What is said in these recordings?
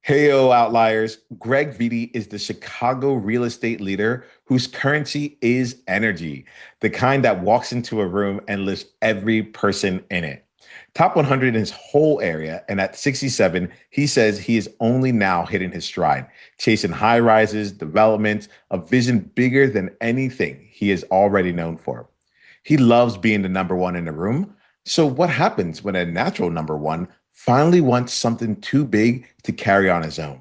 Heyo, outliers. Greg Viti is the Chicago real estate leader whose currency is energy, the kind that walks into a room and lifts every person in it. Top 100 in his whole area. And at 67, he says he is only now hitting his stride, chasing high rises, development, a vision bigger than anything he is already known for. He loves being the number one in the room. So, what happens when a natural number one finally wants something too big to carry on his own?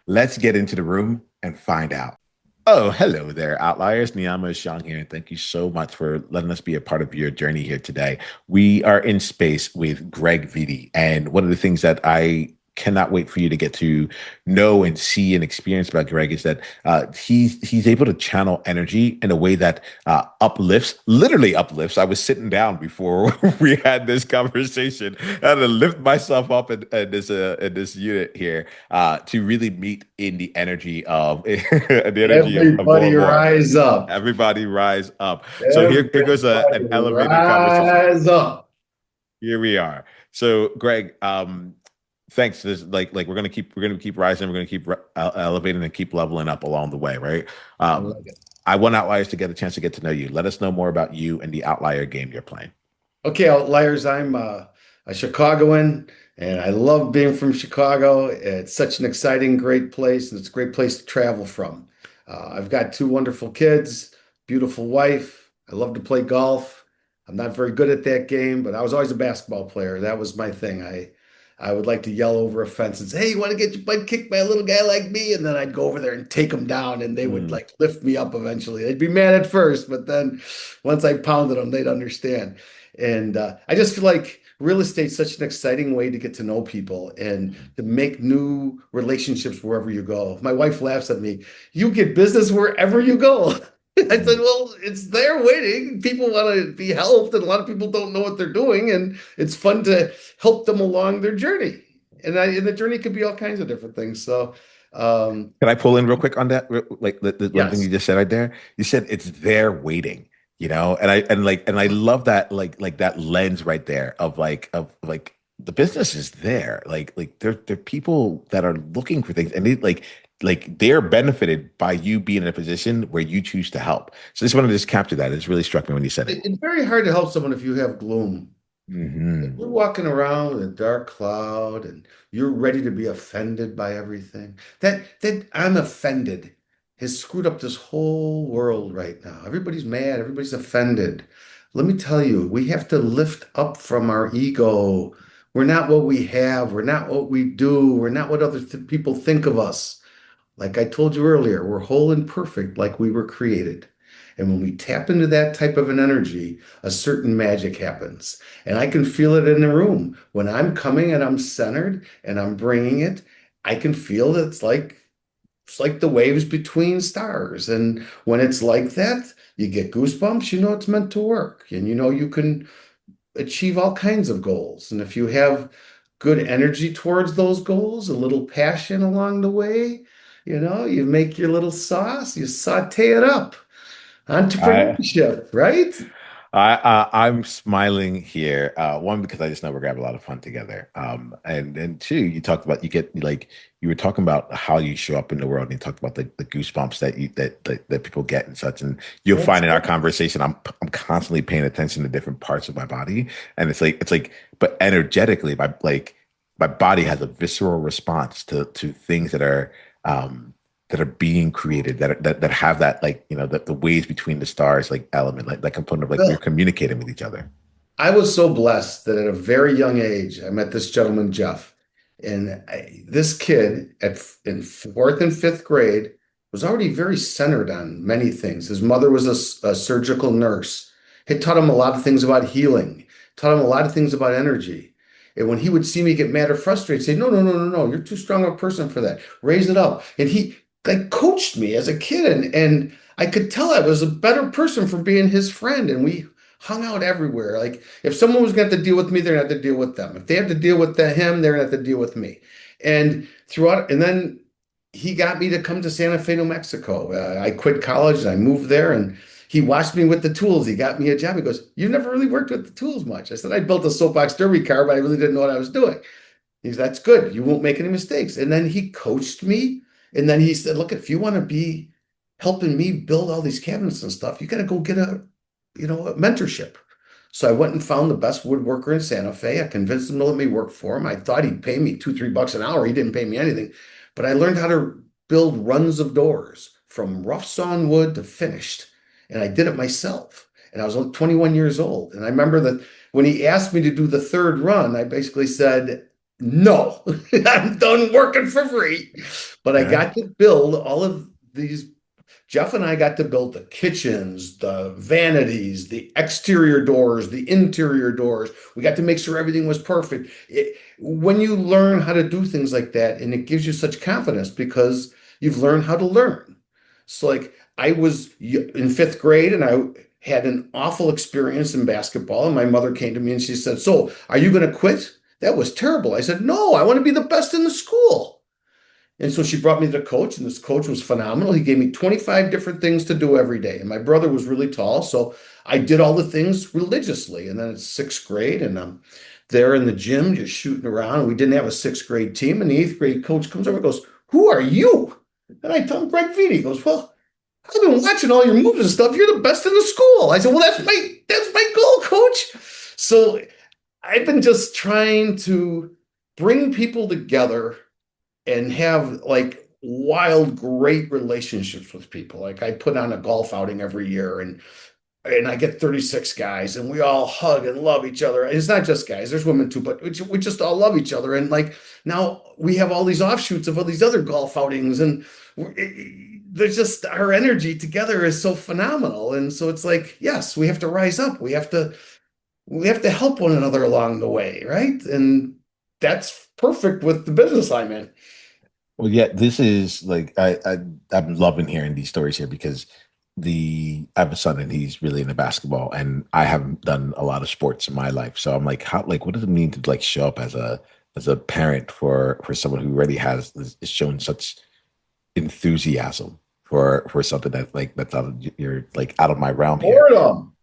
Let's get into the room and find out. Oh, hello there, outliers. Niiamah is Sean here, and thank you so much for letting us be a part of your journey here today. We are in space with Greg Viti, and one of the things that I cannot wait for you to get to know and see and experience about Greg is that he's able to channel energy in a way that uplifts, literally uplifts. I was sitting down before we had this conversation. I had to lift myself up in this unit here to really meet in the energy of the energy of more Everybody and more. rise up. Everybody rise up. So here goes Everybody an elevated conversation. rise up. Here we are. So, Greg, thanks. This like we're gonna keep rising. We're gonna keep elevating and keep leveling up along the way, right? I Um, like it. I want outliers to get a chance to get to know you. Let us know more about you and the outlier game you're playing. Okay, Outliers, I'm a Chicagoan and I love being from Chicago. It's such an exciting, great place, and it's a great place to travel from. I've got two wonderful kids, beautiful wife. I love to play golf. I'm not very good at that game, but I was always a basketball player. That was my thing. I would like to yell over a fence and say, "Hey, you want to get your butt kicked by a little guy like me?" And then I'd go over there and take them down, and they would Mm. like lift me up eventually. They'd be mad at first, but then once I pounded them, they'd understand. And I just feel like real estate's such an exciting way to get to know people and to make new relationships wherever you go. My wife laughs at me. You get business wherever you go. I said, Mm. well, it's there waiting. People want to be helped, and a lot of people don't know what they're doing, and it's fun to help them along their journey. And the journey could be all kinds of different things. So, Can I pull in real quick on that? Like the one thing you yes. just said right there. You said it's there waiting, and I love that like that lens right there of like the business is there. Like there are people that are looking for things and they they're benefited by you being in a position where you choose to help. So I just wanted to just capture that. It's really struck me when you said it. It's very hard to help someone if you have gloom. If Hmm. you're walking around with a dark cloud and you're ready to be offended by everything, that I'm offended has screwed up this whole world right now. Everybody's mad, everybody's offended. Let me tell you, we have to lift up from our ego. We're not what we have, we're not what we do, we're not what other people think of us. Like I told you earlier, we're whole and perfect like we were created. And when we tap into that type of an energy, a certain magic happens. And I can feel it in the room. When I'm coming and I'm centered and I'm bringing it, I can feel that it's like the waves between stars. And when it's like that, you get goosebumps, you know it's meant to work. And you know you can achieve all kinds of goals. And if you have good energy towards those goals, a little passion along the way, you make your little sauce, you saute it up. I Entrepreneurship, right? I'm smiling here. One, because I just know we're gonna have a lot of fun together. And two, you talked about you were talking about how you show up in the world, and you talked about the goosebumps that people get and such. And you'll That's find in our it. conversation, I'm constantly paying attention to different parts of my body, and but energetically, my body has a visceral response to things um that are being created that have that the waves between the stars like element like that component of like we're Well, communicating with each other. I was so blessed that at a very young age, I met this gentleman, Jeff. And this kid in fourth and fifth grade was already very centered on many things. His mother was a surgical nurse. It taught him a lot of things about healing, taught him a lot of things about energy. And when he would see me get mad or frustrated, say, no, no, no, no, no, you're too strong a person for that. Raise it up. And he like coached me as a kid. And I could tell I was a better person for being his friend. And we hung out everywhere. Like if someone was going to have to deal with me, they're going to have to deal with them. If they have to deal with him, they're going to have to deal with me. And throughout, and then he got me to come to Santa Fe, New Mexico. I quit college and I moved there, and he watched me with the tools. He got me a job. He goes, "You never really worked with the tools much." I said, "I built a soapbox derby car, but I really didn't know what I was doing." That's good. You won't make any mistakes. And then he coached me. And then he said, look, if you want to be helping me build all these cabinets and stuff, you got to go get a mentorship. So I went and found the best woodworker in Santa Fe. I convinced him to let me work for him. I thought he'd pay me two, $3 an hour. He didn't pay me anything, but I learned how to build runs of doors from rough sawn wood to finished. And I did it myself. And I was only 21 years old. And I remember that when he asked me to do the third run, I basically said, no, I'm done working for free. But I Yeah. got to build all of these. Jeff and I got to build the kitchens, the vanities, the exterior doors, the interior doors. We got to make sure everything was perfect. When you learn how to do things like that, and it gives you such confidence because you've learned how to learn. So, like, I was in fifth grade and I had an awful experience in basketball. And my mother came to me and she said, so, are you going to quit? That was terrible. I said, no, I want to be the best in the school. And so she brought me to the coach, and this coach was phenomenal. He gave me 25 different things to do every day. And my brother was really tall, so I did all the things religiously. And then it's sixth grade, and I'm there in the gym just shooting around. We didn't have a sixth grade team, and the eighth grade coach comes over and goes, who are you? And I tell him, Greg Viti. He goes, well, I've been watching all your moves and stuff. You're the best in the school. I said, well, that's my goal, coach. So I've been just trying to bring people together and have like wild, great relationships with people. Like I put on a golf outing every year and I get 36 guys and we all hug and love each other. It's not just guys, there's women too, but we just all love each other. And like now we have all these offshoots of all these other golf outings and there's just our energy together is so phenomenal. And so it's like, yes, we have to rise up. We have to help one another along the way, right? And that's perfect with the business I'm in. Well, yeah, this is like I'm loving hearing these stories here because I have a son and he's really into basketball and I haven't done a lot of sports in my life. So I'm like, how like what does it mean to like show up as a parent for someone who already is shown such enthusiasm for something that's like that's out of you're like out of my realm here. Boredom.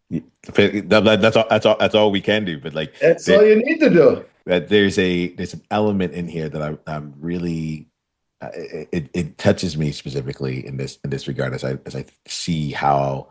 That's all we can do. But like That's there, all you need to do. that there's an element in here that I'm really it touches me specifically in this regard as I see how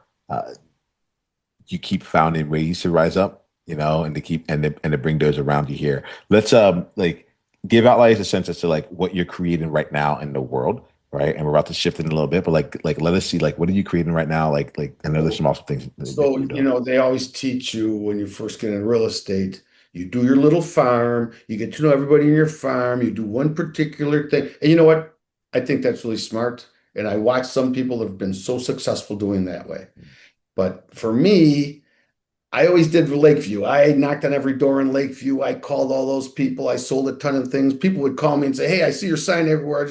you keep finding ways to rise up, you know, and to keep and to bring those around you here. Let's like give Outliers a sense as to like what you're creating right now in the world, right? And we're about to shift in a little bit, but like let us see like what are you creating right now? Like I know there's some awesome things that So, you're doing. they always teach you when you first get in real estate, you do your little farm, you get to know everybody in your farm, you do one particular thing. And you know what? I think that's really smart. And I watch some people have been so successful doing that way. But for me, I always did Lakeview. I knocked on every door in Lakeview. I called all those people. I sold a ton of things. People would call me and say, "Hey, I see your sign everywhere."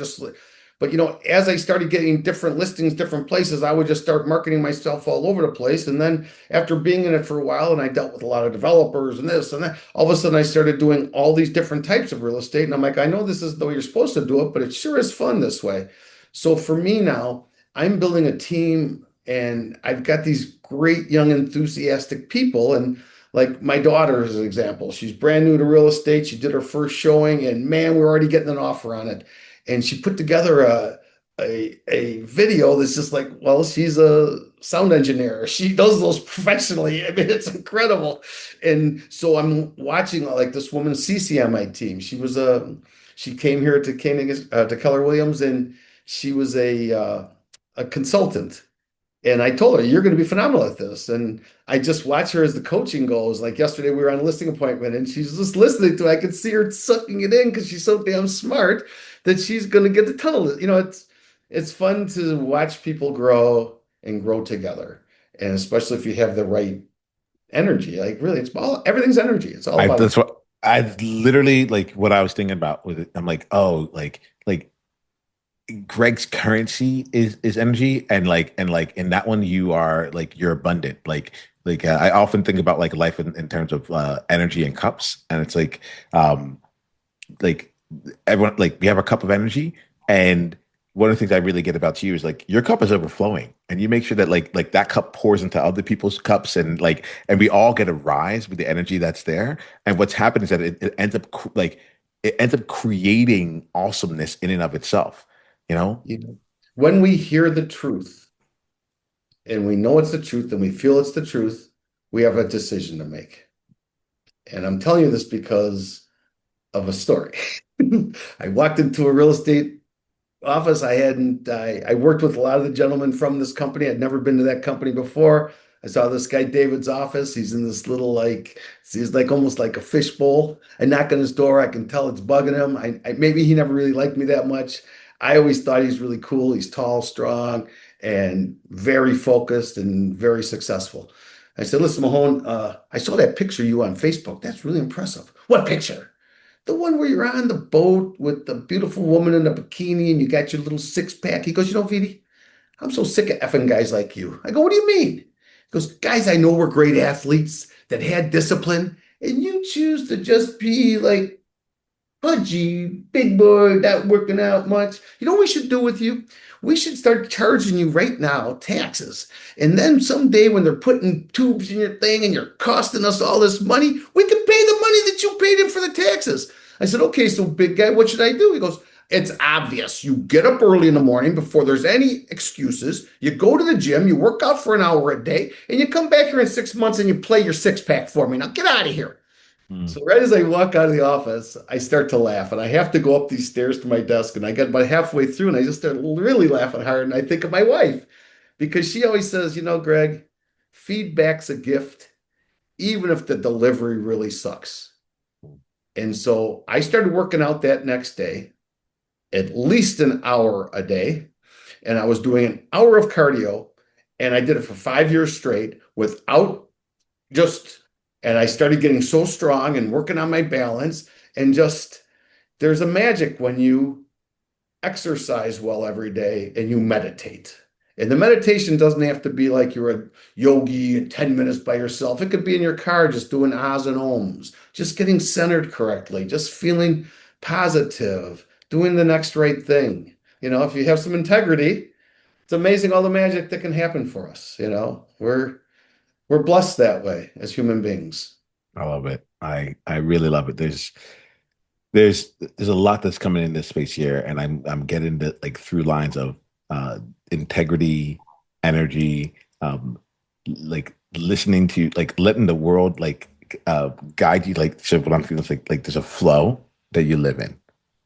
But as I started getting different listings, different places, I would just start marketing myself all over the place. And then after being in it for a while, and I dealt with a lot of developers and this and that, all of a sudden I started doing all these different types of real estate. And I'm like, I know this is the way you're supposed to do it, but it sure is fun this way. So for me now, I'm building a team and I've got these great young enthusiastic people and like my daughter is an example. She's brand new to real estate. She did her first showing and man, we're already getting an offer on it. And she put together a video that's just like, well, she's a sound engineer. She does those professionally. I mean, it's incredible. And so I'm watching like this woman, Cece, on my team. She came here to to Keller Williams, and she was a consultant. And I told her, you're going to be phenomenal at this. And I just watch her as the coaching goes. Like yesterday, we were on a listing appointment and she's just listening to it. I could see her sucking it in because she's so damn smart that she's going to get the tunnel. It's fun to watch people grow and grow together. And especially if you have the right energy. Like really, everything's energy. It's all about That's what I literally like what I was thinking about with it. I'm like, oh, like Greg's currency is energy, and like in that one you are like you're abundant. I often think about like life in terms of energy and cups, and it's like everyone like we have a cup of energy, and one of the things I really get about you is like your cup is overflowing, and you make sure that like that cup pours into other people's cups, and we all get a rise with the energy that's there. And what's happened is that it ends up like it ends up creating awesomeness in and of itself, you know? You know, when we hear the truth and we know it's the truth and we feel it's the truth, we have a decision to make. And I'm telling you this because of a story. I walked into a real estate office. I worked with a lot of the gentlemen from this company. I'd never been to that company before. I saw this guy David's office. He's in this little he's like almost like a fishbowl. I knock on his door. I can tell it's bugging him. Maybe he never really liked me that much. I always thought he's really cool. He's tall, strong, and very focused and very successful. I said, listen, Mahone, I saw that picture of you on Facebook. That's really impressive. What picture? The one where you're on the boat with the beautiful woman in a bikini and you got your little six pack. He goes, Viti, I'm so sick of effing guys like you. I go, what do you mean? He goes, guys I know were great athletes that had discipline, and you choose to just be like pudgy, big boy, not working out much. You know what we should do with you? We should start charging you right now taxes. And then someday when they're putting tubes in your thing and you're costing us all this money, we can pay the money that you paid in for the taxes. I said, okay, so big guy, what should I do? He goes, it's obvious. You get up early in the morning before there's any excuses. You go to the gym, you work out for an hour a day, and you come back here in 6 months and you play your six pack for me. Now get out of here. Mm. So right as I walk out of the office, I start to laugh, and I have to go up these stairs to my desk, and I get about halfway through, and I just start really laughing hard, and I think of my wife because she always says, Greg, feedback's a gift, even if the delivery really sucks. And so I started working out that next day, at least an hour a day, and I was doing an hour of cardio, and I did it for 5 years straight without just and I started getting so strong and working on my balance and just there's a magic when you exercise well every day and you meditate. And the meditation doesn't have to be like you're a yogi in 10 minutes by yourself. It could be in your car just doing ahs and ohms, just getting centered correctly, just feeling positive, doing the next right thing. If you have some integrity, it's amazing all the magic that can happen for us. We're blessed that way as human beings. I love it. I really love it. There's a lot that's coming in this space here, and I'm getting the like through lines of integrity, energy, like listening to like letting the world like guide you. Like so, what I'm feeling is like there's a flow that you live in,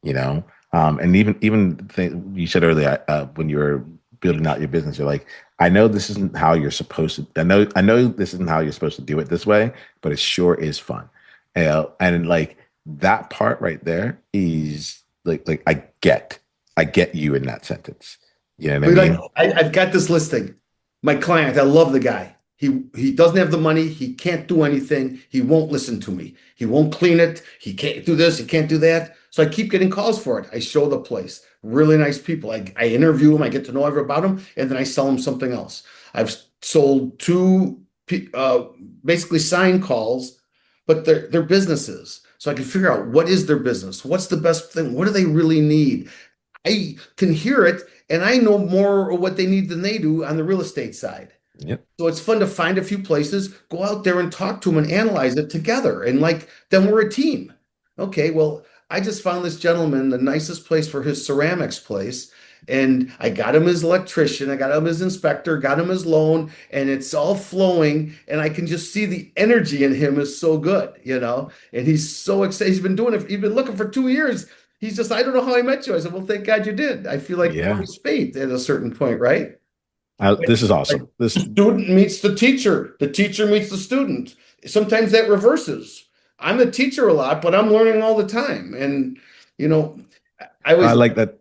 you know. And you said earlier when you were building out your business, you're like, I know this isn't how you're supposed to. I know this isn't how you're supposed to do it this way, but it sure is fun. And like that part right there is like I get you in that sentence. You know what I But like mean? I've got this listing. My client, I love the guy. He doesn't have the money. He can't do anything. He won't listen to me. He won't clean it. He can't do this. He can't do that. So I keep getting calls for it. I show the place. Really nice people. I interview them. I get to know everything about them, and then I sell them something else. I've sold two basically sign calls, but they're businesses. So I can figure out what is their business. What's the best thing? What do they really need? I can hear it and I know more of what they need than they do on the real estate side. Yep. So it's fun to find a few places, go out there and talk to them and analyze it together. And like, then we're a team. Okay, well, I just found this gentleman the nicest place for his ceramics place. And I got him his electrician, I got him his inspector, got him his loan, and it's all flowing. And I can just see the energy in him is so good. And he's so excited. He's been doing it, he's been looking for 2 years. He's just, I don't know how I met you. I said, well, thank God you did. I feel like Yeah. it's fate at a certain point, right? This is Like awesome. the student meets the teacher meets the student. Sometimes that reverses. I'm the teacher a lot, but I'm learning all the time. And you know, I I always like that.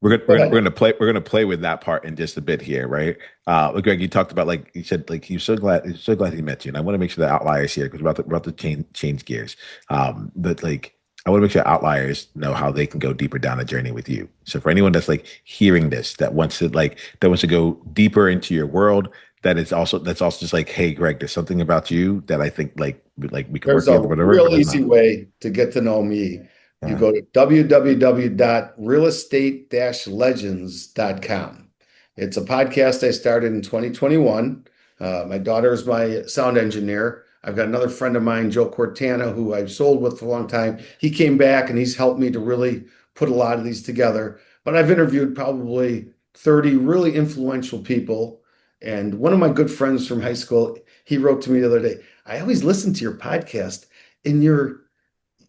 go We're ahead. gonna play with that part in just a bit here, right? Greg, you talked about like you said, like you're so glad he met you, and I want to make sure the outliers here because we're about to change gears. But like I want to make sure outliers know how they can go deeper down the journey with you. So for anyone that's like hearing this, that wants to go deeper into your world, that's also just like, hey, Greg, there's something about you that I think like we can work There's a together, whatever. real But that's easy not. way to get to know me. You Yeah. go to www.realestate-legends.com. It's a podcast I started in 2021. My daughter is my sound engineer. I've got another friend of mine, Joe Cortana, who I've sold with for a long time. He came back and he's helped me to really put a lot of these together. But I've interviewed probably 30 really influential people. And one of my good friends from high school, he wrote to me the other day, I always listen to your podcast and your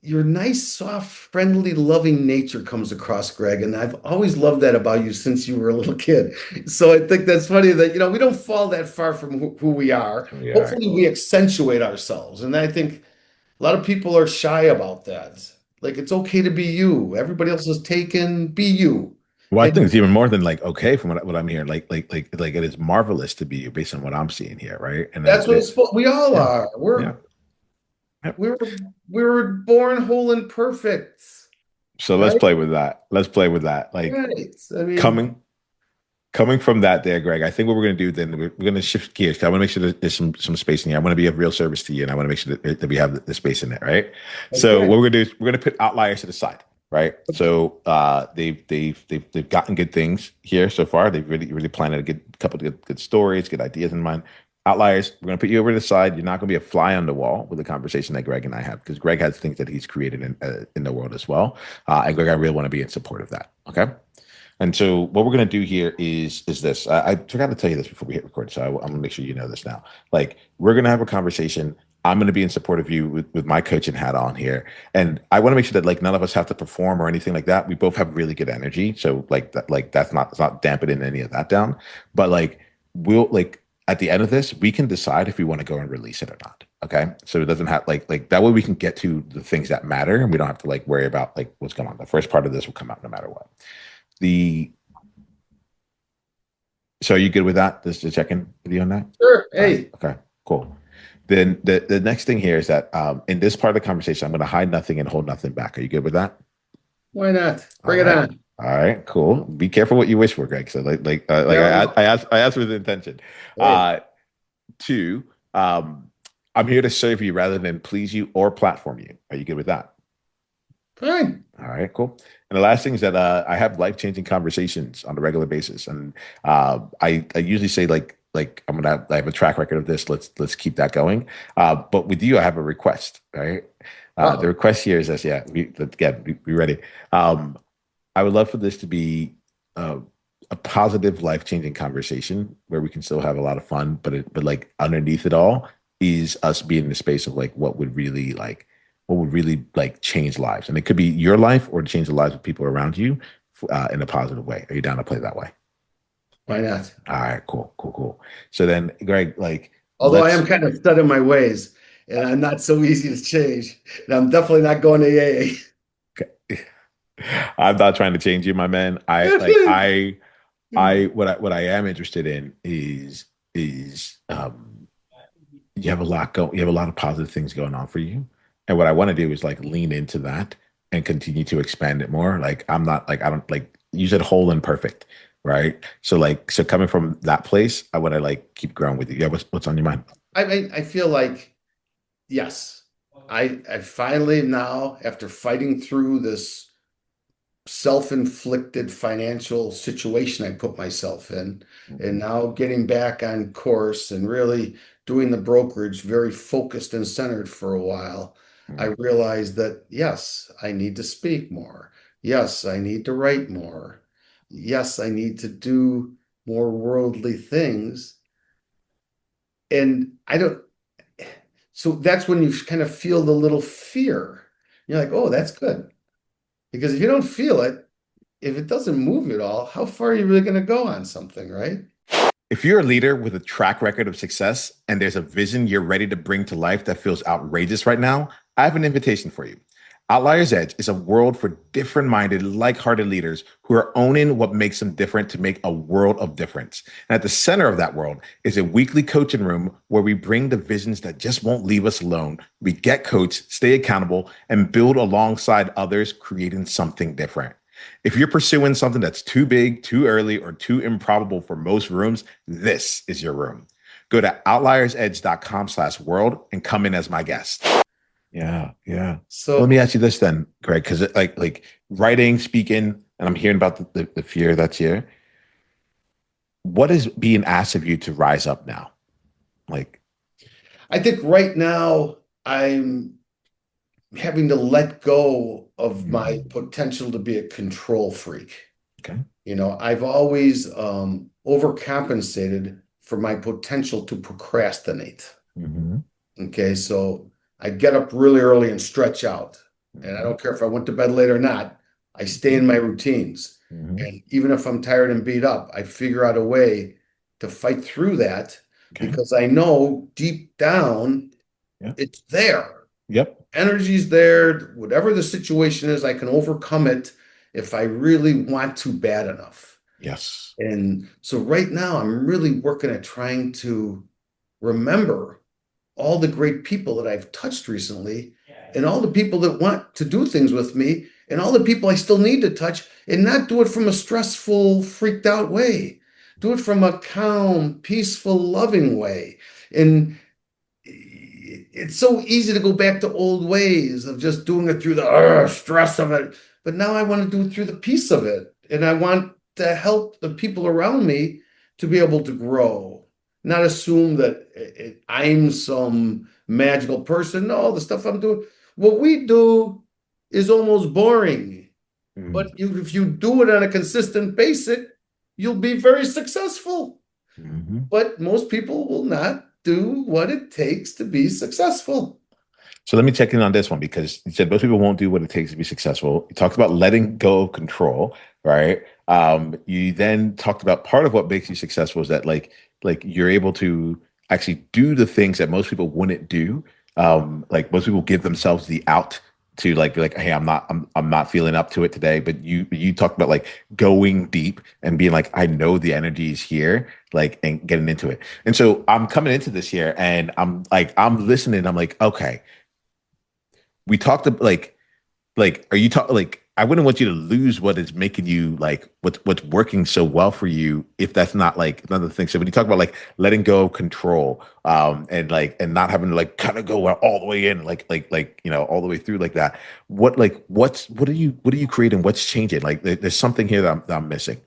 nice, soft, friendly, loving nature comes across, Greg. And I've always loved that about you since you were a little kid. So I think that's funny that, we don't fall that far from who we are. We are. Hopefully, we accentuate ourselves. And I think a lot of people are shy about that. Like, it's okay to be you. Everybody else is taken, be you. Well, I think And it's even more than like okay from what I'm hearing. Like it is marvelous to be you based on what I'm seeing here, right? And that's what we all yeah, are. yeah. Yeah. We were born whole and perfect, So let's right? play with that. Let's play with that. Like Right. I mean, coming coming from that there, Greg, I think what we're going to do then, we're going to shift gears. 'Cause I want to make sure that there's some space in here. I want to be of real service to you, and I want to make sure that we have the space in there, right? So okay. what we're going to do is we're going to put outliers to the side, right? So they've gotten good things here so far. They've really planted a couple of good stories, good ideas in mind. Outliers, we're going to put you over to the side. You're not going to be a fly on the wall with the conversation that Greg and I have, because Greg has things that he's created in the world as well. And Greg, I really want to be in support of that. Okay. And so what we're going to do here is this. I forgot to tell you this before we hit record, so I'm going to make sure you know this now. Like we're going to have a conversation. I'm going to be in support of you with my coaching hat on here, and I want to make sure that like none of us have to perform or anything like that. We both have really good energy, so that's not it's not dampening any of that down. But like we'll like at the end of this, we can decide if we want to go and release it or not. Okay, so it doesn't have like that way we can get to the things that matter, and we don't have to like worry about like what's going on. The first part of this will come out no matter what. The So are you good with that? Just to check in with you on that? Sure. All right. Hey, Okay. Cool. Then the next thing here is that in this part of the conversation, I'm going to hide nothing and hold nothing back. Are you good with that? why not? All Bring it right. on. All right. Cool. Be careful what you wish for, Greg. So like Never know. I asked with intention. Hey, Uh, two, I'm here to serve you rather than please you or platform you. Are you good with that? fine. All right, cool. And the last thing is that I have life-changing conversations on a regular basis, and I usually say like I have a track record of this. Let's keep that going. But with you, I have a request. Right. The Uh-oh. request here is this. Yeah, be ready. Um, I would love for this to be uh, a positive, life-changing conversation where we can still have a lot of fun, but like underneath it all is us being in the space of like what would really like change lives, and it could be your life or change the lives of people around you in a positive way. Are you down to play that way? Why not? All right, cool. So then, Greg, like Although I let's am kind of set in my ways and I'm not so easy to change. And I'm definitely not going to AA. I'm not trying to change you, my man. I what I am interested in is you have a lot you have a lot of positive things going on for you. And what I want to do is like lean into that and continue to expand it more. Like I'm not like I don't like you said whole and perfect, right? So like so coming from that place, I want to like keep growing with you. Yeah, what's on your mind? I feel like, yes, I finally now, after fighting through this self-inflicted financial situation I put myself in, and Mhm. now getting back on course and really doing the brokerage very focused and centered for a while, I Mhm. realized that yes, I need to speak more. Yes, I need to write more. Yes, I need to do more worldly things. And I don't, so that's when you kind of feel the little fear. You're like, oh, that's good. Because if you don't feel it, if it doesn't move at all, how far are you really going to go on something, right? If you're a leader with a track record of success and there's a vision you're ready to bring to life that feels outrageous right now, I have an invitation for you. Outlier's Edge is a world for different minded, like hearted leaders who are owning what makes them different to make a world of difference. And at the center of that world is a weekly coaching room where we bring the visions that just won't leave us alone. We get coached, stay accountable, and build alongside others, creating something different. If you're pursuing something that's too big, too early, or too improbable for most rooms, this is your room. Go to outliersedge.com/world and come in as my guest. Yeah, yeah. Let me So ask you this then, Greg, because like writing, speaking, and I'm hearing about the fear that's here. What is being asked of you to rise up now? Like, I think right now I'm having to let go of my Mhm. potential to be a control freak. Okay. I've always overcompensated for my potential to procrastinate. Hmm. Okay, so I get up really early and stretch out. And I Hmm. don't care if I went to bed late or not, I stay in my routines. Hmm. And even if I'm tired and beat up, I figure out a way to fight through that Okay. because I know deep down Yeah. it's there. Yep. Energy's there. Whatever the situation is, I can overcome it if I really want to bad enough. Yes. And so right now, I'm really working at trying to remember all the great people that I've touched recently and all the people that want to do things with me and all the people I still need to touch and not do it from a stressful, freaked out way. Do it from a calm, peaceful, loving way. And it's so easy to go back to old ways of just doing it through the stress of it. But now I want to do it through the peace of it. And I want to help the people around me to be able to grow, not assume that I'm some magical person. No, the stuff I'm doing, what we do is almost boring. But if you do it on a consistent basis, you'll be very successful. Mm-hmm. But most people will not do what it takes to be successful. So let me check in on this one because you said most people won't do what it takes to be successful. You talked about letting go of control, right? You then talked about part of what makes you successful is that like you're able to actually do the things that most people wouldn't do. Like most people give themselves the out to like be like, hey, I'm not feeling up to it today. But you talked about like going deep and being like, I know the energy is here, like and getting into it. And so I'm coming into this year and I'm listening. I'm like, okay, we talked about like are you talking like I wouldn't want you to lose what is making you like what's working so well for you if that's not like another thing. So when you talk about like letting go of control, and like and not having to like kind of go all the way in, like all the way through like that. What are you creating? What's changing? Like there's something here that I'm missing.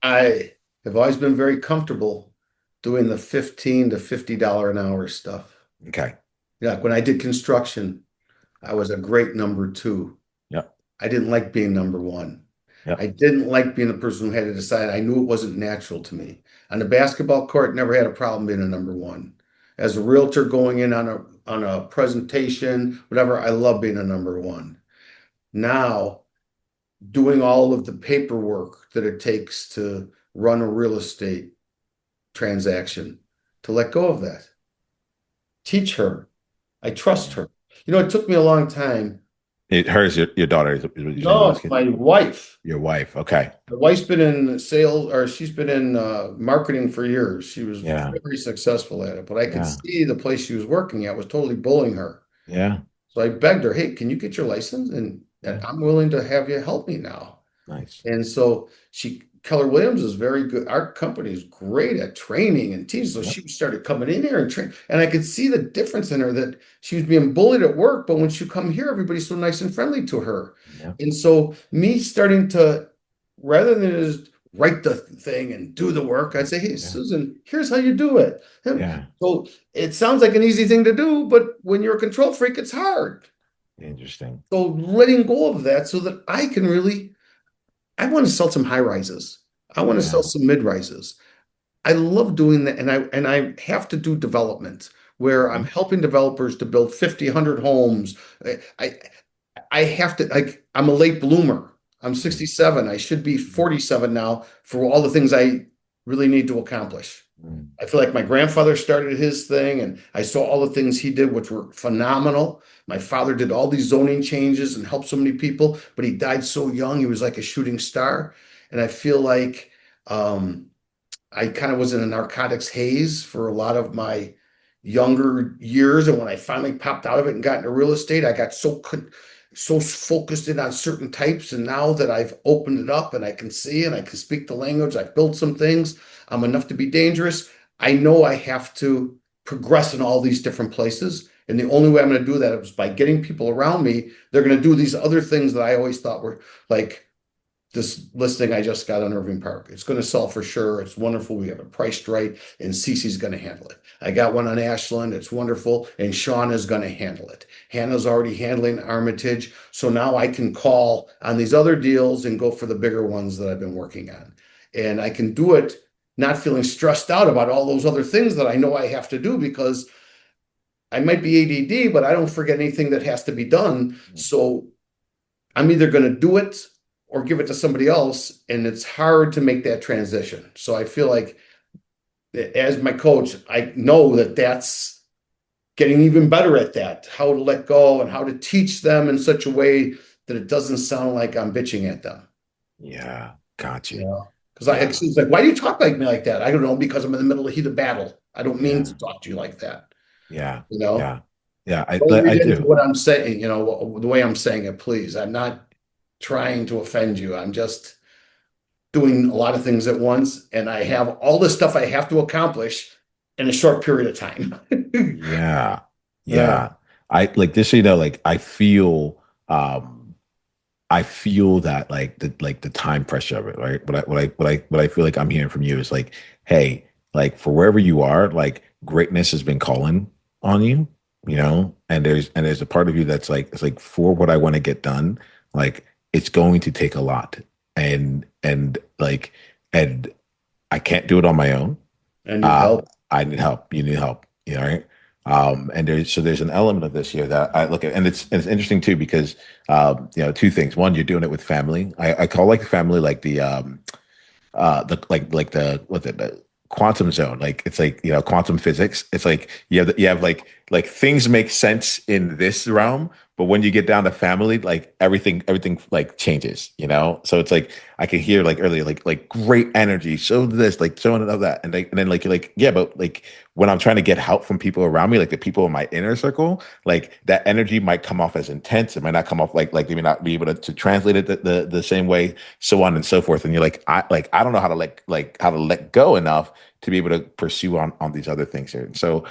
I have always been very comfortable doing the 15 to $50 an hour stuff. Okay. Yeah, when I did construction, I was a great number two. Yep. I didn't like being number one. I Yep. didn't like being the person who had to decide. I knew it wasn't natural to me. On the basketball court, never had a problem being a number one. As a realtor going in on a presentation, whatever, I love being a number one. Now, doing all of the paperwork that it takes to run a real estate transaction, to let go of that. Teach her. I trust her. It took me a long time. It hers your daughter is what you're saying. No, it's my wife. Your wife. Okay. My wife's been in sales or she's been in marketing for years. She was Yeah. very successful at it, but I could Yeah. see the place she was working at was totally bullying her. Yeah. So I begged her, hey, can you get your license? And Yeah. I'm willing to have you help me now. Nice. And so Keller Williams is very good. Our company is great at training and teaching. So Yep. she started coming in here and train. And I could see the difference in her that she was being bullied at work, but when she come here, everybody's so nice and friendly to her. Yeah. And so me starting to, rather than just write the thing and do the work, I'd say, hey, Yeah. Susan, here's how you do it. And Yeah. so it sounds like an easy thing to do, but when you're a control freak, it's hard. Interesting. So letting go of that so that I want to sell some high rises. I want to Yeah. sell some mid rises. I love doing that, and I have to do development where I'm Mhm. helping developers to build 50, 100 homes. I I have to like I'm a late bloomer. I'm Mhm. 67. I should be 47 now for all the things I really need to accomplish. Mhm. I feel like my grandfather started his thing and I saw all the things he did, which were phenomenal. My father did all these zoning changes and helped so many people, but he died so young. He was like a shooting star. And I feel like um, I kind of was in a narcotics haze for a lot of my younger years. And when I finally popped out of it and got into real estate, I got so focused in on certain types. And now that I've opened it up and I can see and I can speak the language, I've built some things. I'm enough to be dangerous. I know I have to progress in all these different places. And the only way I'm going to do that is by getting people around me. They're going to do these other things that I always thought were like this listing I just got on Irving Park. It's going to sell for sure. It's wonderful. We have it priced right, and Cece's going to handle it. I got one on Ashland. It's wonderful, and Sean is going to handle it. Hannah's already handling Armitage, so now I can call on these other deals and go for the bigger ones that I've been working on, and I can do it not feeling stressed out about all those other things that I know I have to do because I might be ADD, but I don't forget anything that has to be done. So I'm either going to do it or give it to somebody else, and it's hard to make that transition. So I feel like as my coach, I know that that's getting even better at that, how to let go and how to teach them in such a way that it doesn't sound like I'm bitching at them. Yeah, got You you. know, because Yeah, it's like, why do you talk like me like that? I don't know, because I'm in the middle of heat of battle. I don't mean yeah, to talk to you like that. yeah, You know, yeah, yeah. don't read I into do. what I'm saying, the way I'm saying it, please. I'm not trying to offend you. I'm just doing a lot of things at once, and I have all this stuff I have to accomplish in a short period of time. Yeah, Uh, yeah. I like just so you know, like um I feel that like the time pressure of it, right? What I feel like I'm hearing from you is like, hey, like for wherever you are, like greatness has been calling on you, and there's a part of you that's like it's like for what I want to get done, like it's going to take a lot. And I can't do it on my own. I need uh, help. I need help. You need help. Right? And there's an element of this here that I look at, and it's interesting too because two things. One, you're doing it with family. I call like family like the like the what's it the quantum zone. Like it's like quantum physics. It's like you have like things make sense in this realm, but when you get down to family, like everything like changes. So it's like I can hear like earlier like great energy, show this, like showing another that, and then like you're like yeah, but like when I'm trying to get help from people around me, like the people in my inner circle, like that energy might come off as intense. It might not come off like they may not be able to translate it the same way, so on and so forth. And you're like I don't know how to how to let go enough to be able to pursue on these other things here. So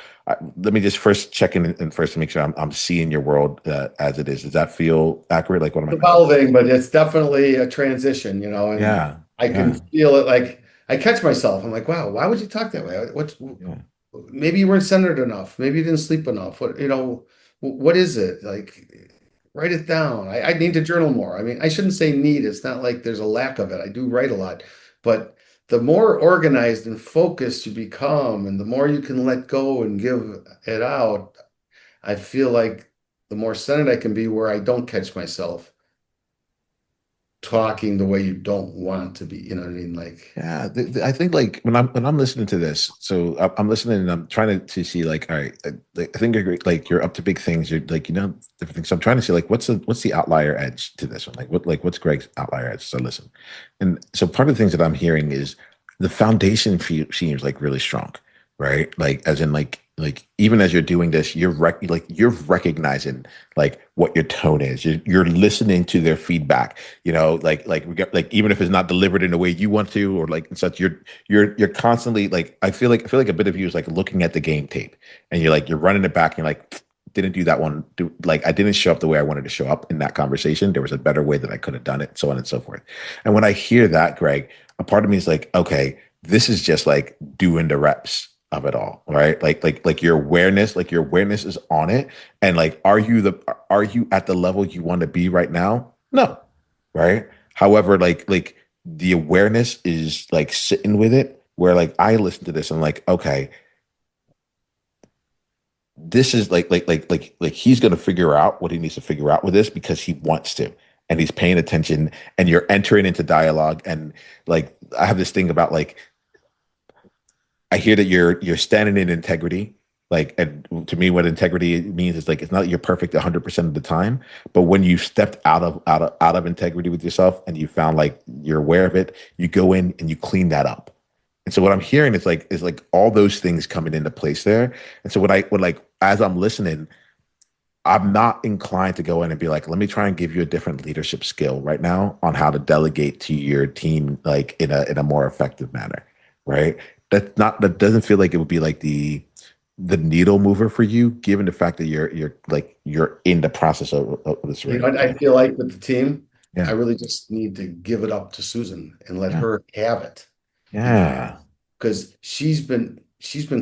let me just first check in and first to make sure I'm seeing your world as it is. Does that feel accurate? Like what am I missing? Evolving, but it's definitely a transition, and Yeah, I can yeah, feel it. Like I catch myself. I'm like, wow, why would you talk that way? What's yeah, maybe you weren't centered enough. Maybe you didn't sleep enough. What is it? Like, write it down. I need to journal more. I mean, I shouldn't say need. It's not like there's a lack of it. I do write a lot, but the more organized and focused you become, and the more you can let go and give it out, I feel like the more centered I can be where I don't catch myself talking the way you don't want to be. You know what I mean? Like, yeah. I think like when I'm listening to this, so I'm listening and I'm trying to see like, all right, I think you're great, like you're up to big things. You're like different things. So I'm trying to see like what's the outlier edge to this one? What's Greg's outlier edge? So listen, and so part of the things that I'm hearing is the foundation seems like really strong, right? Like as in like even as you're doing this, you're recognizing like what your tone is. You're listening to their feedback. Like we got like even if it's not delivered in the way you want to, or like and such, you're constantly like I feel like a bit of you is like looking at the game tape, and you're running it back, and you're like didn't do that one. Like I didn't show up the way I wanted to show up in that conversation. There was a better way that I could have done it, so on and so forth. And when I hear that, Greg, a part of me is like, okay, this is just like doing the reps of it all, right? Like your awareness is on it, and like, are you at the level you want to be right now? No, right? However, like the awareness is like sitting with it, where like I listen to this and I'm like, okay, this is like he's gonna figure out what he needs to figure out with this because he wants to, and he's paying attention, and you're entering into dialogue, and like I have this thing about like I hear that you're standing in integrity. Like, and to me, what integrity means is like it's not that you're perfect 100% of the time, but when you stepped out of integrity with yourself and you found like you're aware of it, you go in and you clean that up. And so what I'm hearing is like all those things coming into place there. And so when like as I'm listening, I'm not inclined to go in and be like, let me try and give you a different leadership skill right now on how to delegate to your team like in a more effective manner, right? That doesn't feel like it would be like the needle mover for you, given the fact that you're in the process of this you already. know what I So feel like with the team? I Yeah. really just need to give it up to Susan and let Yeah. her have it Yeah. because she's been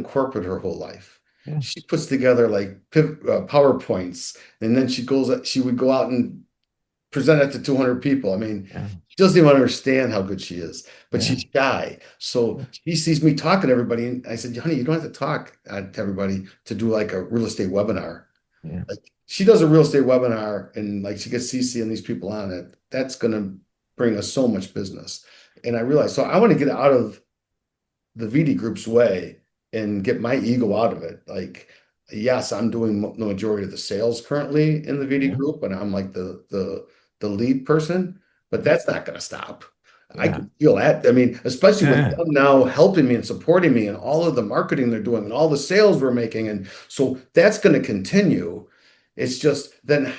corporate her whole life. Yeah. She puts together like PowerPoints, and then she would go out and present it to 200 people. I mean, Yeah. she doesn't even understand how good she is, but Yeah. she's shy. So she sees me talking to everybody, and I said, honey, you don't have to talk to everybody to do like a real estate webinar. Yeah. Like she does a real estate webinar and like she gets CC and these people on it. That's gonna bring us so much business. And I realized, so I want to get out of the VD group's way and get my ego out of it. Like, yes, I'm doing the majority of the sales currently in the VD Yeah. group, and I'm like the lead person, but that's not going to stop. I Yeah. can feel that. I mean, especially with Yeah. them now helping me and supporting me and all of the marketing they're doing and all the sales we're making. And so that's going to continue. It's just then,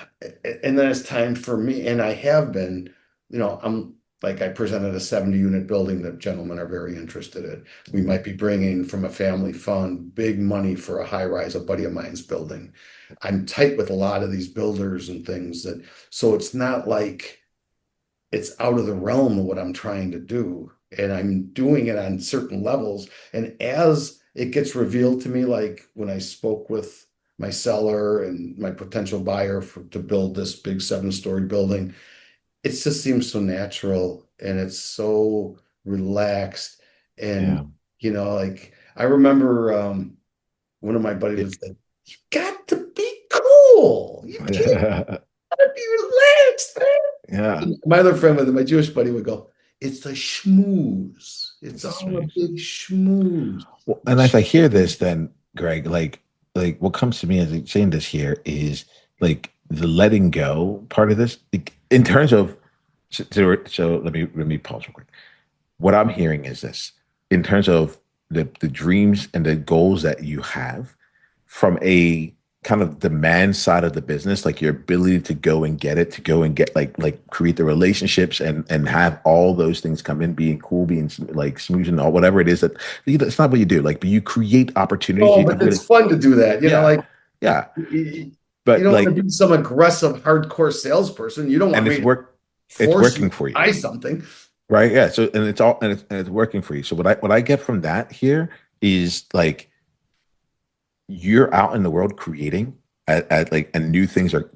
and then it's time for me, and I have been, I'm like I presented a 70 unit building that gentlemen are very interested in. We might be bringing from a family fund big money for a high rise a buddy of mine's building. I'm tight with a lot of these builders and things that so it's not like it's out of the realm of what I'm trying to do. And I'm doing it on certain levels. And as it gets revealed to me, like when I spoke with my seller and my potential buyer to build this big 7-story building, it just seems so natural and it's so relaxed. And, Yeah. like I remember one of my buddies It- would say, you got to be cool. You can't gotta be relaxed, yeah. man. My other friend, my Jewish buddy, would go, it's a schmooze. It's It's all a strange. big schmooze. Well, and as I hear this, then Greg, like what comes to me as I'm saying this here is like the letting go part of this, like, in terms of so let me pause real quick. What I'm hearing is this in terms of the dreams and the goals that you have from a kind of demand side of the business, like your ability to go and get it, to go and get like create the relationships and have all those things come in, being cool, being like smooth and all whatever it is that it's not what you do. Like, but you create opportunities. Oh, You but do it's it. fun to do that. Yeah, Like yeah. you But don't want like, to be some aggressive, hardcore salesperson. You don't want and me to it's force you working to for you. buy something. Right. Yeah. So, and it's all, and it's working for you. So what I get from that here is like, you're out in the world creating at like, and new things and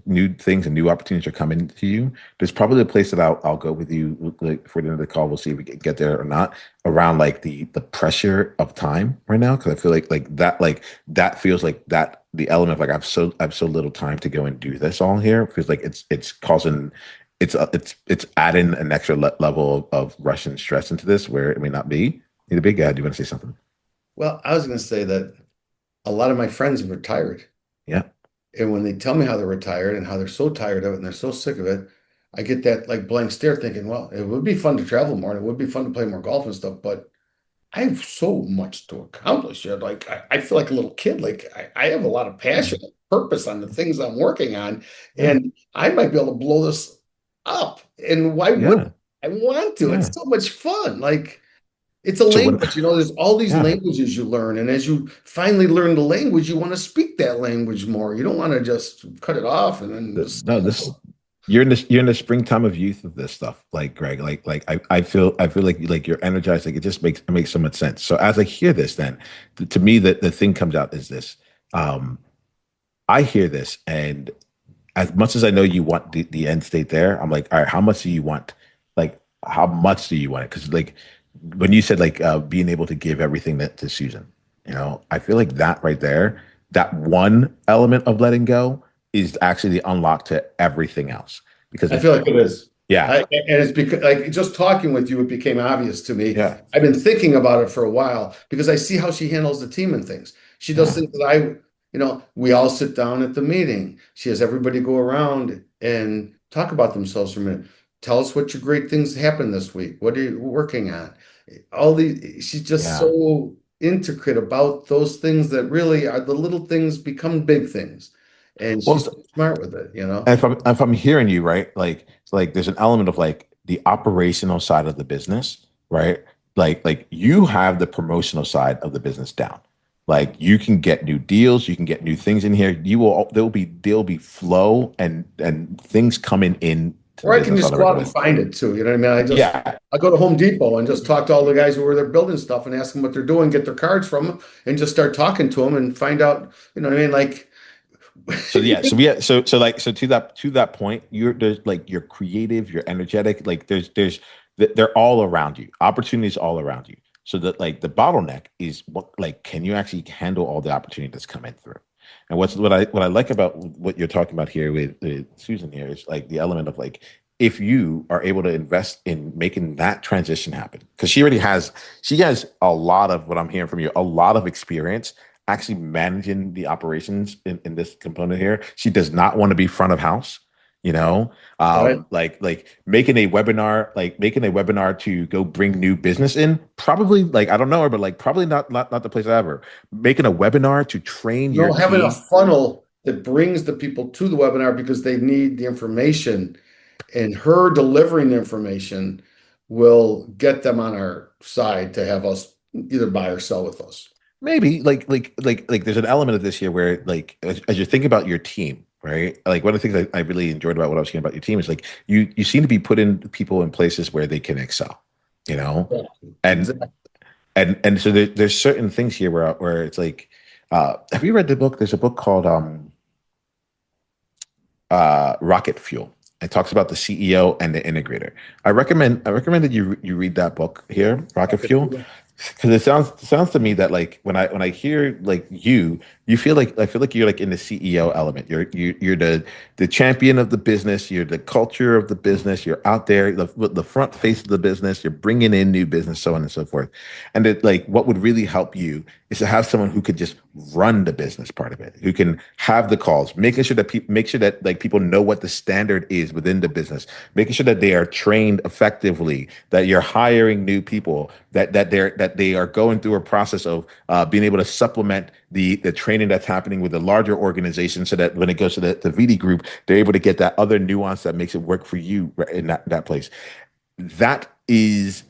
new opportunities are coming to you. There's probably a place that I'll go with you like for the end of the call. We'll see if we can get there or not around like the pressure of time right now. Cause I feel like that feels like that the element of like, I have so little time to go and do this all here. Feels like it's causing, it's adding an extra level of rush and stress into this where it may not be. Need a big guy. Do you want to say something? Well, I was going to say that a lot of my friends have retired. Yeah. And when they tell me how they're retired and how they're so tired of it and they're so sick of it, I get that like blank stare thinking, well, it would be fun to travel more and it would be fun to play more golf and stuff, but I have so much to accomplish here. Like I feel like a little kid. Like I have a lot of Yeah. passion and purpose on the things I'm working on. Yeah. And I might be able to blow this up. And why wouldn't Yeah. I want to? It's Yeah. so much fun. Like it's a So when, language, there's all these yeah, languages you learn. And as you finally learn the language, you want to speak that language more. You don't want to just cut it off and then just, no, this you're in the springtime of youth of this stuff, like Greg. I feel like you're energized. Like it makes so much sense. So as I hear this, then to me the thing comes out is this. Um, I hear this, and as much as I know you want the end state there, I'm like, all right, how much do you want? Like, how much do you want it? Because like when you said like being able to give everything to Susan, I feel like that right there, that one element of letting go is actually the unlock to everything else. Because I feel like it is. yeah, And it's because, like, just talking with you, it became obvious to me. yeah, I've been thinking about it for a while because I see how she handles the team and things. She does yeah. things that we all sit down at the meeting. She has everybody go around and talk about themselves for a minute. Tell us what your great things happened this week. What are you working on? She's just Yeah. so intricate about those things that really are the little things become big things. And she's so Well, smart with it. if I'm hearing you right, like there's an element of like the operational side of the business, right? Like you have the promotional side of the business down. Like you can get new deals, you can get new things in here. There'll be flow and things coming in to the Or I can business on just a go out regular. and find it too. You know what I mean? Yeah. I go to Home Depot and just talk to all the guys who are there building stuff and ask them what they're doing, get their cards from them, and just start talking to them and find out. You know what I mean? Like, So yeah, so yeah, so like so to that point, there's like you're creative, you're energetic, like they're all around you. Opportunities all around you. So that like the bottleneck is what like can you actually handle all the opportunity that's coming through? And what I like about what you're talking about here with Susan here is like the element of like if you are able to invest in making that transition happen, because she has a lot of what I'm hearing from you, a lot of experience actually managing the operations in this component here. She does not want to be front of house, you know, right? like making a webinar to go bring new business in. Probably like I don't know her, but like probably not the place ever. Making a webinar to train your No, having a team. funnel that brings the people to the webinar because they need the information, and her delivering the information will get them on our side to have us either buy or sell with us. Maybe like there's an element of this here where like as you're thinking about your team, right? Like one of the things I really enjoyed about what I was hearing about your team is like you seem to be putting people in places where they can excel, you know? Yeah, And exactly. and so there's certain things here where it's like have you read the book? There's a book called Rocket Fuel. It talks about the CEO and the integrator. I recommend that you read that book here, Rocket Fuel, because it sounds to me that like when I hear like you feel like I feel like you're like in the CEO element. You're the champion of the business. You're the culture of the business. You're out there the front face of the business. You're bringing in new business, so on and so forth. And that like what would really help you is to have someone who could just run the business part of it, who can have the calls, making sure that people make sure that like people know what the standard is within the business, making sure that they are trained effectively, that you're hiring new people, that they are going through a process of being able to supplement the training that's happening with the larger organization, so that when it goes to the VD group, they're able to get that other nuance that makes it work for you right in that place. That is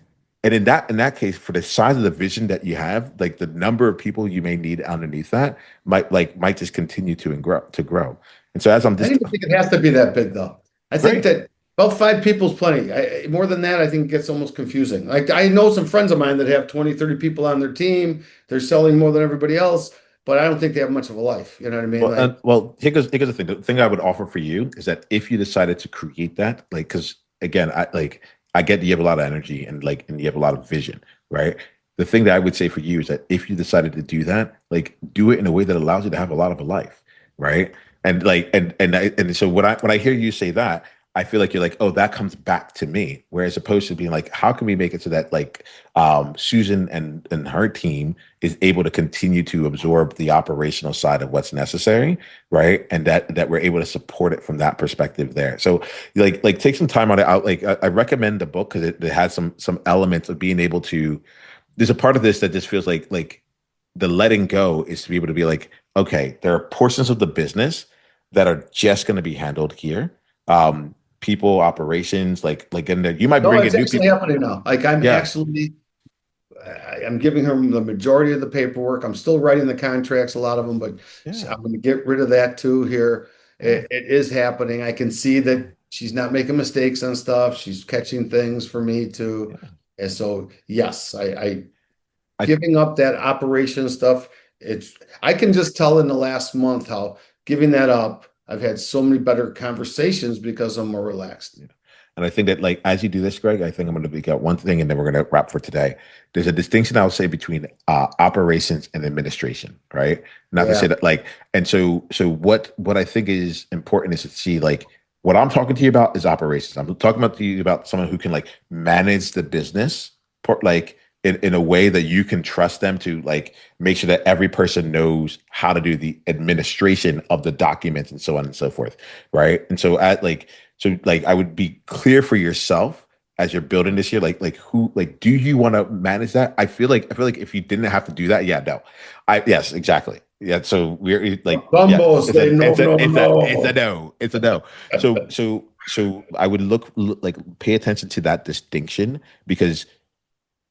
and in that case, for the size of the vision that you have, like the number of people you may need underneath that might just continue to grow. And so as I'm I don't just even think it has to be that big, though. I think great. that about five people is plenty. More than that, I think it gets almost confusing. Like I know some friends of mine that have 20, 30 people on their team. They're selling more than everybody else, but I don't think they have much of a life. You know what I mean? Like, Well, here's the thing. The thing I would offer for you is that if you decided to create that, like, because again, I get that you have a lot of energy and you have a lot of vision, right? The thing that I would say for you is that if you decided to do that, like, do it in a way that allows you to have a lot of a life, right? And like, and so when I hear you say that, I feel like you're like, oh, that comes back to me. Whereas opposed to being like, how can we make it so that like Susan and her team is able to continue to absorb the operational side of what's necessary, right? And that we're able to support it from that perspective there. So like take some time on it out. Like I recommend the book because it has some elements of being able to. There's a part of this that just feels like the letting go is to be able to be like, okay, there are portions of the business that are just going to be handled here. People, operations, like, and then you might no, bring it's in new actually people. happening now. Like I'm Yeah, actually, I'm giving her the majority of the paperwork. I'm still writing the contracts, a lot of them, but yeah, I'm going to get rid of that too here. yeah. It is happening. I can see that she's not making mistakes on stuff. She's catching things for me too. Yeah. And so, yes, I I giving up that operation stuff. It's I can just tell in the last month how giving that up, I've had so many better conversations because I'm more relaxed. Yeah. And I think that like as you do this, Greg, I think I'm going to pick out one thing, and then we're going to wrap for today. There's a distinction I'll say between operations and administration, right? Not to say Yeah. that like, and so what I think is important is to see like what I'm talking to you about is operations. I'm talking about to you about someone who can like manage the business, like in a way that you can trust them to like make sure that every person knows how to do the administration of the documents and so on and so forth, right? And so at like so like I would be clear for yourself as you're building this year, like who like do you want to manage that? I feel like if you didn't have to do that, yeah, no. Yes, exactly. Yeah. So we're like, yeah, Bumbo it's a say no, it's a no, it's a it's a no. no. It's a no. So I would look like pay attention to that distinction because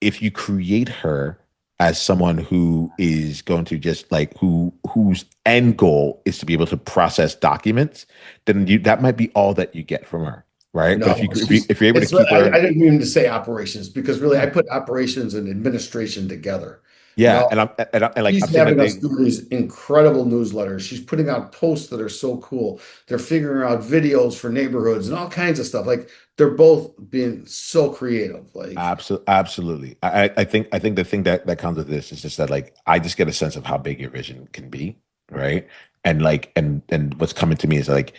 if you create her as someone who is going to just like whose end goal is to be able to process documents, then that might be all that you get from her. right? But No, if you're able to keep I her, didn't mean to say operations because really I yeah, put operations and administration together. You yeah, know, and like I'm she's saying that having us they do these incredible newsletters. She's putting out posts that are so cool. They're figuring out videos for neighborhoods and all kinds of stuff. Like they're both being so creative. Like, absolutely. I think the thing that comes with this is just that like I just get a sense of how big your vision can be, right? And like and what's coming to me is like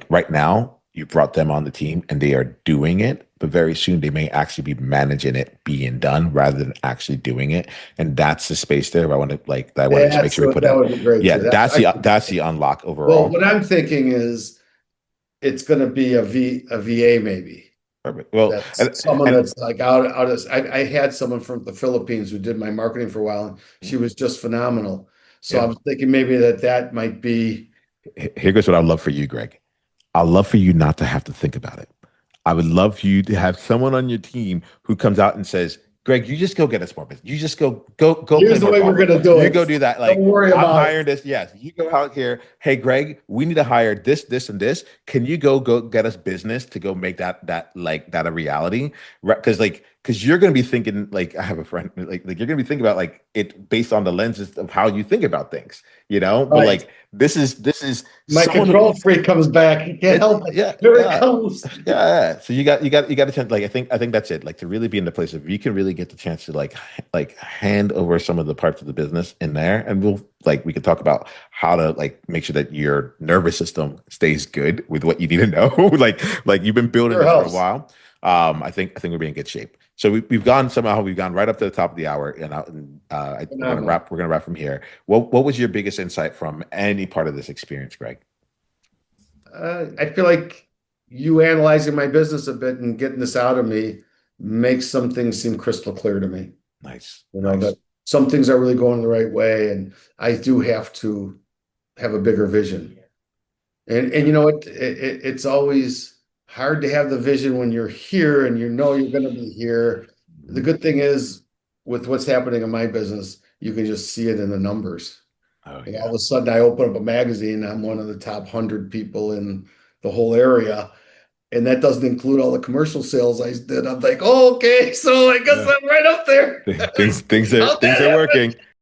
right now you brought them on the team and they are doing it, but very soon they may actually be managing it being done rather than actually doing it. And that's the space there where I want to just make sure we put that in. would be great Yeah, too. that's the unlock Well, overall. what I'm thinking is it's going to be a VA maybe. Perfect. Well, That's someone and that's like out of I had someone from the Philippines who did my marketing for a while and she was just phenomenal. So I yeah. was thinking maybe that might be Here goes what I'd love for you, Greg. I'd love for you not to have to think about it. I would love for you to have someone on your team who comes out and says, Greg, you just go get us more business. You just go play here's the more way we're golf. gonna do You it. go do that. Don't Like, worry I'm about hiring this. Yes, you go out here. Hey, Greg, we need to hire this, and this. Can you go get us business to go make that a reality? Because you're gonna be thinking like I have a friend like you're gonna be thinking about like it based on the lenses of how you think about things, you know. it. But Right. like this is My someone who control freak comes back. You can't help it. yeah, Here it yeah, comes. yeah. So you got a chance. Like I think that's it. Like to really be in the place of you can really get the chance to like hand over some of the parts of the business in there, and we could talk about how to like make sure that your nervous system stays good with what you need to know. like you've been building Sure this for a helps. while. I think we'll be in good shape. So we've gone right up to the top of the hour, and we're gonna Phenomenal. wrap from here. What was your biggest insight from any part of this experience, Greg? I feel like you analyzing my business a bit and getting this out of me makes some things seem crystal clear to me. Nice, You know, nice. that some things are really going the right way, and I do have to have a bigger vision. And you know it's always hard to have the vision when you're here and you know you're going to be here. The Mhm. good thing is with what's happening in my business, you can just see it in the numbers. Oh And all yeah. of a sudden, I open up a magazine. I'm one of the top 100 people in the whole area, and that doesn't include all the commercial sales I did. I'm like, oh, okay, so I guess Yeah. I'm right up there. Things How'd things that are happen? working.